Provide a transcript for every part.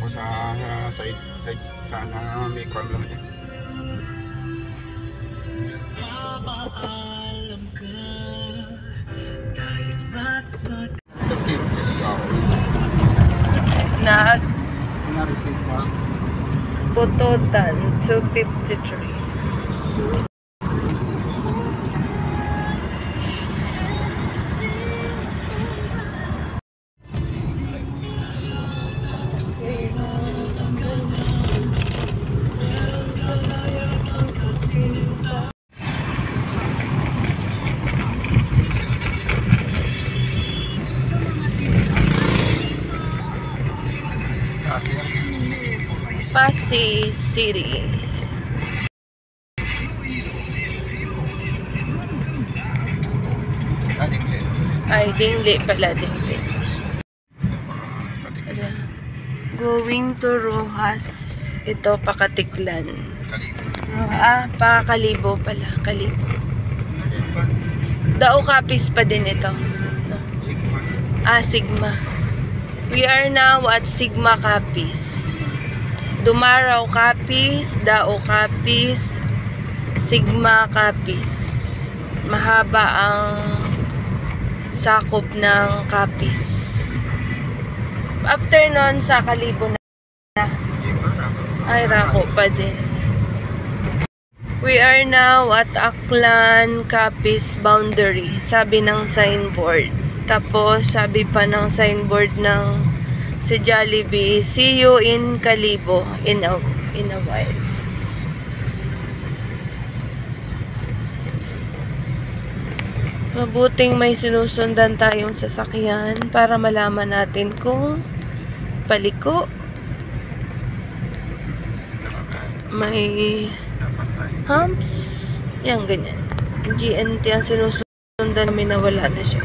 ako sa side sana may call lang yan. Na-receive mo Pututan 253. Pasay City. Ay, Dingli pala, Dingli. Going to Rojas. Ito, Pakatiklan. Pakalibo pala. Kalibo. Dao Capiz pa din ito. No? Sigma. We are now at Sigma Capiz. Dumaraw Capiz, Dao Capiz, Sigma Capiz. Mahaba ang sakop ng Capiz. After nun, sa Kalibo na. Ay, Rako pa din. We are now at Aklan Capiz boundary. Sabi ng signboard. Tapos, sabi pa ng signboard ng sa Jollibee, see you in Kalibo in a while. Mabuting may sinusundan tayong sasakyan para malaman natin kung paliko, may humps, yan ganyan. GNT ang sinusundan, may nawala na siya.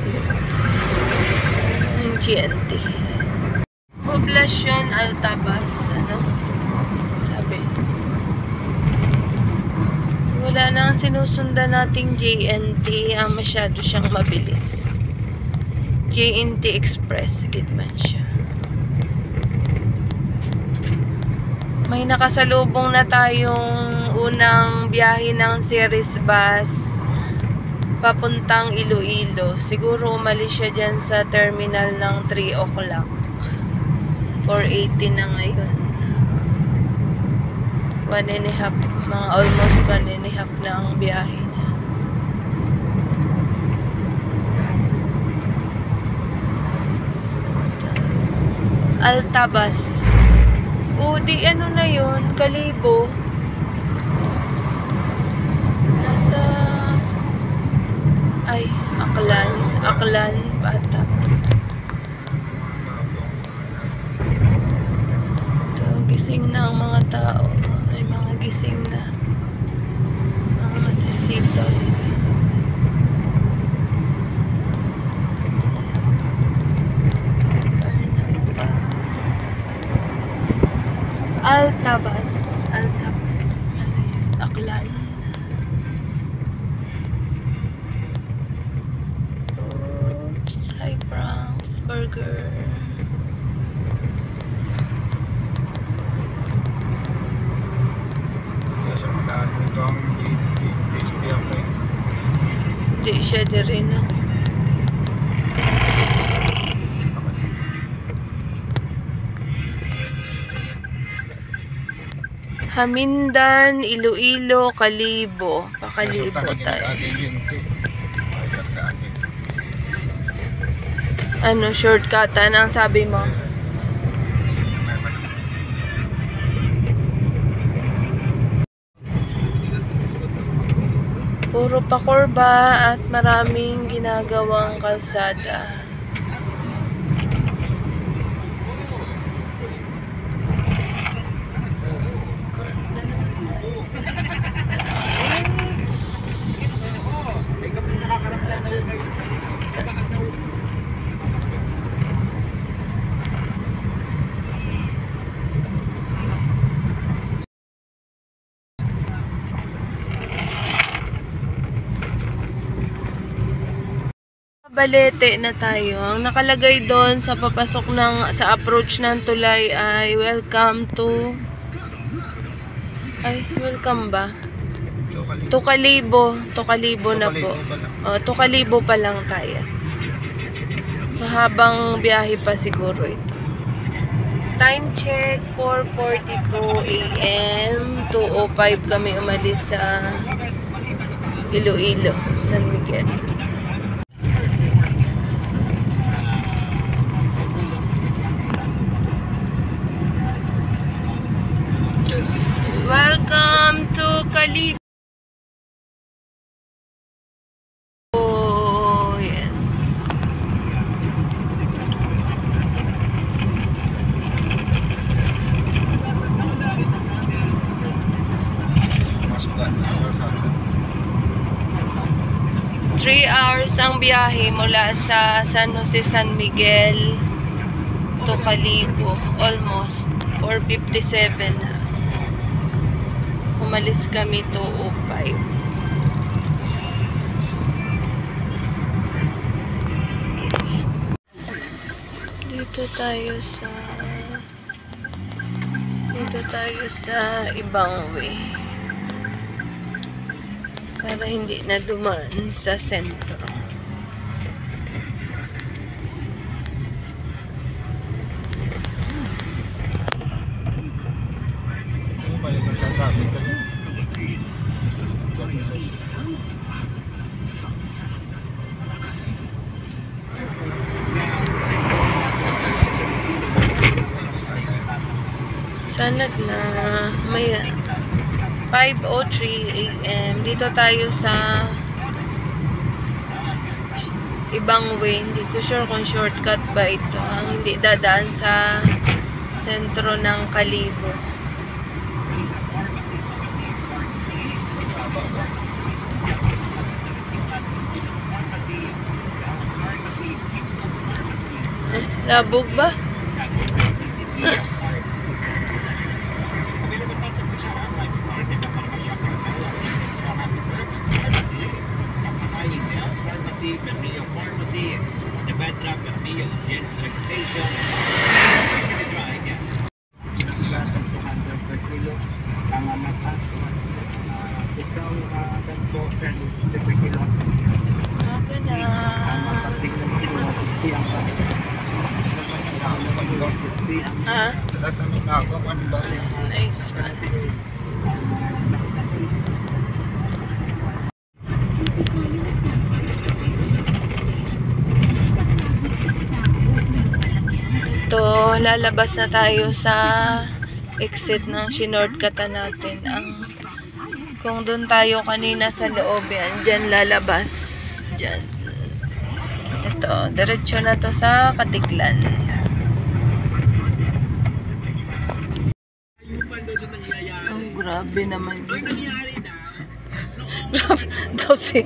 Yung GNT. Poblasyon Altabas, ano? Sabi. Wala na ang sinusundan nating JNT, masyado siyang mabilis. JNT Express, gitman siya. May nakasalubong na tayong unang biyahe ng series bus papuntang Iloilo. Siguro umalis siya dyan sa terminal ng 3 o'clock. 480 na ngayon. 1.5, mga almost 1.5 na ang biyahe niya. Altabas. Di ano na yun, Kalibo. Nasa Aklan, Bata. Gising na ang mga tao. May mga gising na. Mga magsisipag. Altabas. Aklan. Oops. Hi, Bronx Burger. Hindi siya din na. Hamindan, Iloilo, Kalibo. Pakalibo tayo. Ano, shortcutan ang sabi mo? Puro pakurba at maraming ginagawang kalsada. Balete na tayo. Ang nakalagay doon sa papasok sa approach ng tulay ay welcome ba? Tukalibo na po. Tukalibo pa lang tayo. Mahabang biyahe pa siguro ito. Time check, 4:42 AM. 2:05 kami umalis sa Iloilo, San Miguel. Welcome to Calibo. Oh, yes. Three hours ang biyahe mula sa San Jose, San Miguel to Calibo. Almost 4:57 na. Umalis kami 2:05. Dito tayo sa ibang way. Para hindi na dumaan sa sentro. Sanad na may 5:03 AM. Dito tayo sa ibang way. Hindi ko sure kung shortcut ba ito. Ang hindi dadaan sa sentro ng Calibo. Labog ba? Bermeo Pharmacy, the Bedrock, Bermeo Genstrike Station. Nice one. Ito, lalabas na tayo sa exit ng shortcutan natin. Kung doon tayo kanina sa loob, yan, dyan lalabas. Dyan. Ito, diretso na to sa Katiklan. Oh, grabe naman. Grabe daw si...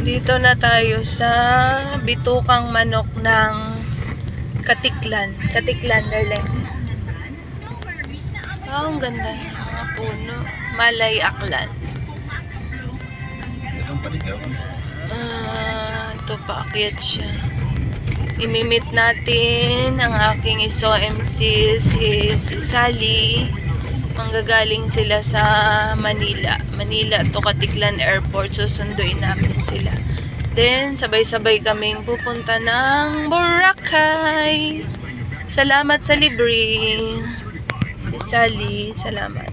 Dito na tayo sa bitukang manok ng Katiklan. Katiklan, darling. Oh, ang ganda ng mga puno. Malay Aklan. Ito, paakyat siya. Imimit natin ang aking iso-MC, si Sally. Manggagaling sila sa Manila to Katiklan Airport. Susunduin namin sila. Then sabay-sabay kaming pupunta ng Boracay. Salamat sa libre si Sally, salamat.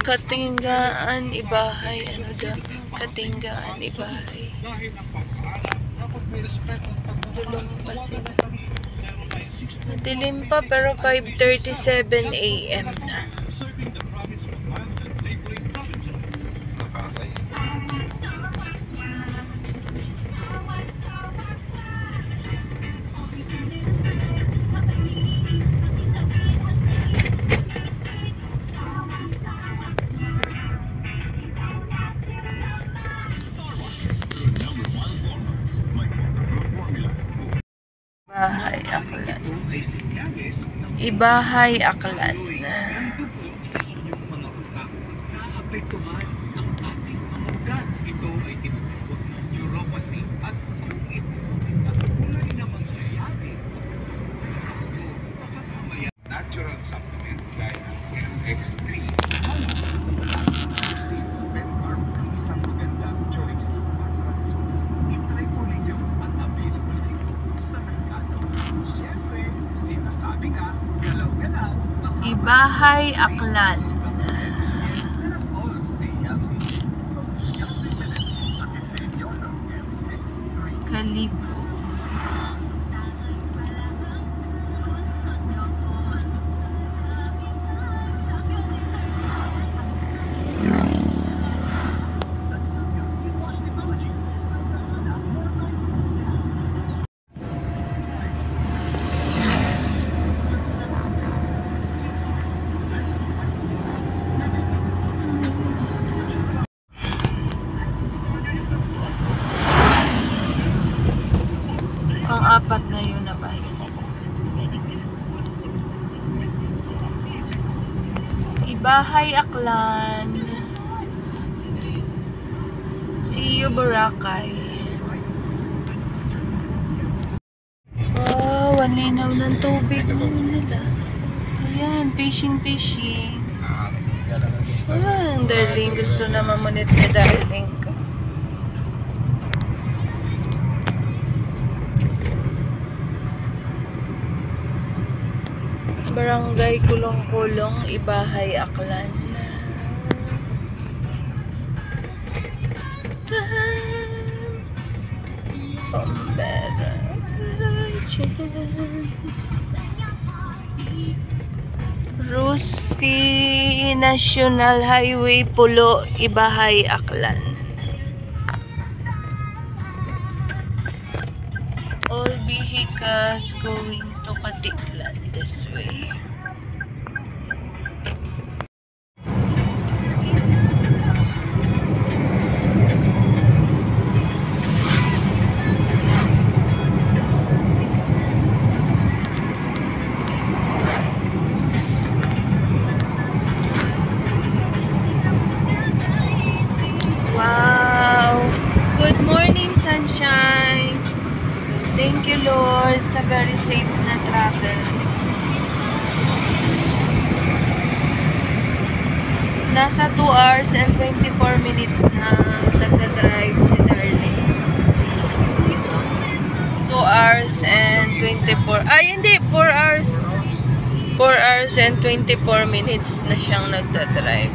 Katinggaan Ibahay, ano daw? Katinggaan Ibahay. Dulong pa sila. Madilim pa pero 5:37 AM na. Ibahay, Aklan. Nandun yung mga utak. Naapektuhan ang ating mga ugat. Ito ay tinutukoy ng neuropathy at kung ito at kulay na mangyayari. Baka mamaya. Natural supplement gaya ng MX3. Sa pag-aaral, Bencar, isang magandang choice. At sa kaso, itry po ninyo at available ito sa merkado. Siyempre, sinasabi nga, galaw-galaw. Ibahay, Aklan. Let us all stay healthy. Kalibo. Pang-apat na yun na bus. Ibahay, Aklan. See you, Boracay. Oh, walinaw ng tubig mo nila. Ayan, fishing. Ah, ang darling. Gusto na mamunit ni darling ko. Barangay Kulong-Kulong, Ibahay, Aklan. Pombera. Rusi National Highway, Pulo, Ibahay, Aklan. All vehicles going to Katiklan this way. Wow! Good morning, sunshine! Thank you, Lord, sa very safe na travel. Nasa 2 hours and 24 minutes na nagdadrive si darling. 2 hours and 24. Ay, hindi! 4 hours. 4 hours and 24 minutes na siyang nagdadrive.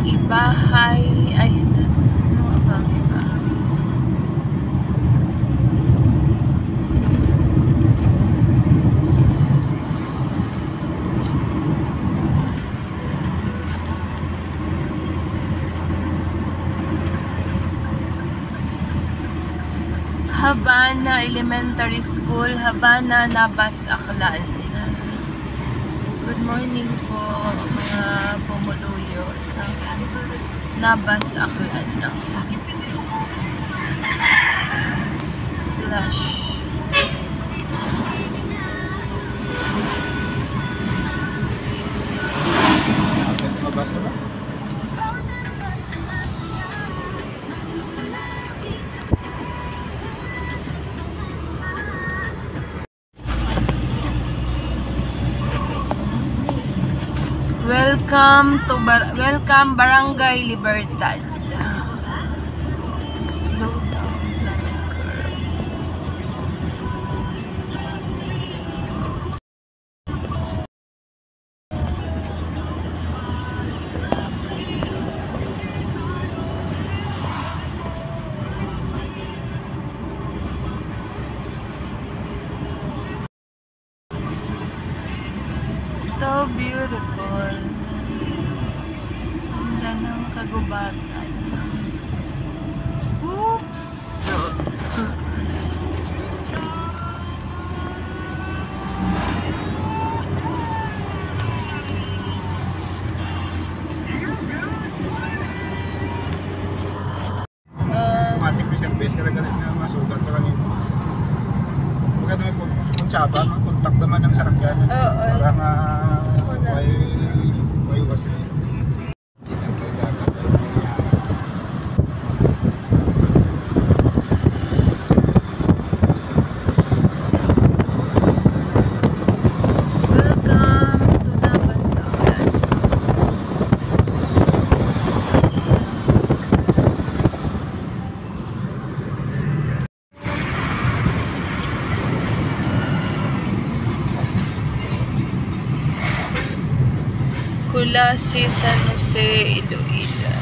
Ibahay, ay, ano ba? Habana Elementary School, Habana, Nabas, Aklan. Good morning po mga pumuluyo sa Nabas, Aklan. Flash. Mabasa ba? Welcome Barangay Libertad. Slow down lang curve. So beautiful. Ganda ng kagubatan. bes ka na ganit nga masugat sa kanina. Maganda may puntsaba, kontak naman ng sarakyan. Para nga may was na yun. Kulasi, San Jose, Iloilo.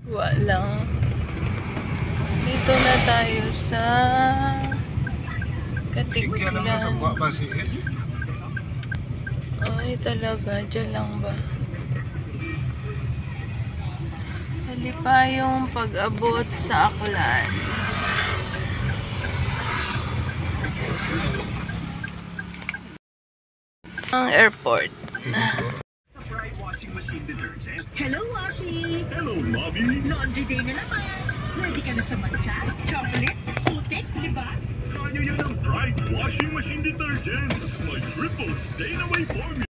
Wala. Dito na tayo sa Katiklan. Ay, talaga. Diyan lang ba? Halipayong pag-abot sa Aklan. Ang airport. Hello, Washi! Hello, Mommy! Laundry day na naman! Ready ka na sa mancha, chocolate, putik, diba? Kanya yan ang Pride Washing Machine Detergent. My triple stain away formula.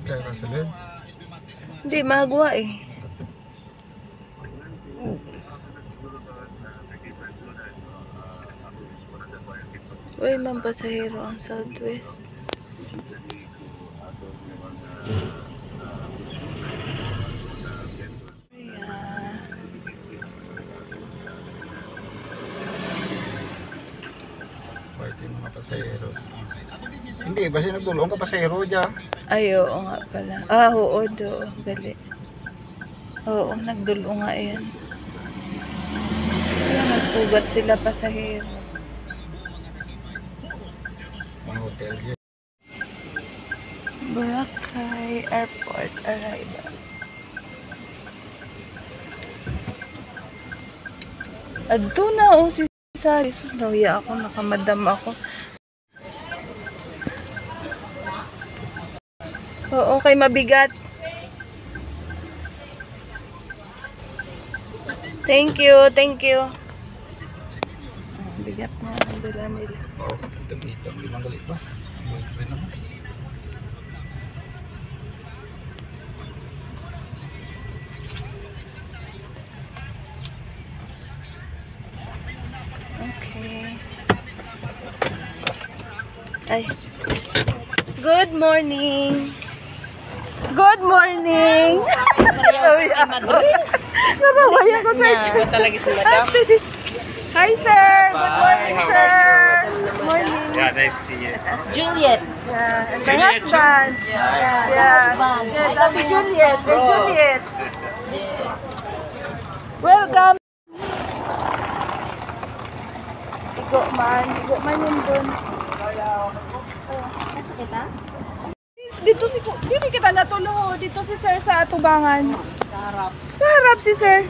Kaya ka salid? Hindi, magawa eh. Uy, mampasahero ang Southwest. Pwede yung mga pasahero. Hindi, basta nagdulong ka pasahero dyan. Ay, oo nga pala. Ah, oo, do. Gali. Oo, nagdulo nga yan. Kaya nagsugat sila pasahero. Mga hotel dyan. Boracay Airport arrivals. Adto na o si Sari. Sus, nawiya ako. Nakamadam ako. Oo, okay, mabigat. Thank you, thank you. Bigat na ang dala nila. Oo, kapitang dito. Limang galit ba? Ito naman. Okay. Ay. Good morning. Good morning. Nababayan ko sa inyo. Talaga si Madam. Hi, sir. Good morning, sir. Good morning. Yeah, nice to see you. That's Juliet. Yeah, and my husband. Yeah. Yes, Ate Juliet. Hey, Juliet. Welcome. Igo man yun dun. Dito kita natulong dito si sir sa atubangan. Sa harap si sir.